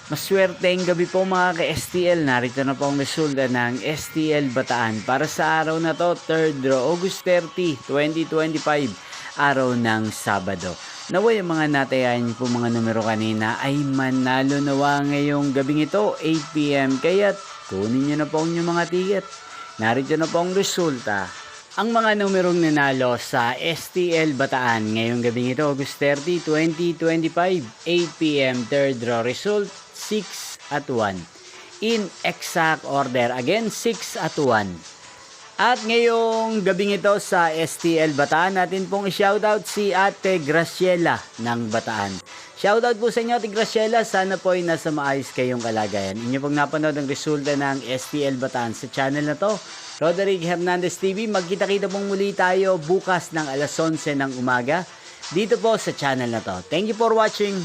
Maswerteng gabi po mga ka-STL. Narito na po ang resulta ng STL Bataan para sa araw na to, 3rd August 30, 2025, araw ng Sabado. Naway ang mga natayan po mga numero kanina ay manalo nawa ngayong gabing ito, 8 p.m. Kaya't kunin nyo na po ang inyong mga ticket. Narito na po ang resulta. Ang mga numerong nanalo sa STL Bataan ngayong gabing ito, August 30, 2025, 8 p.m. third draw result, 6 at 1. In exact order, again, 6 at 1. At ngayong gabing ito sa STL Bataan, natin pong i-shoutout si Ate Graciela ng Bataan. Shoutout po sa inyo, Ate Graciela. Sana po ay nasa maayos kayong kalagayan. Inyo pong napanood ang resulta ng STL Bataan sa channel na to, Roderick Hernandez TV. Magkita-kita pong muli tayo bukas ng alas 11 ng umaga dito po sa channel na to. Thank you for watching.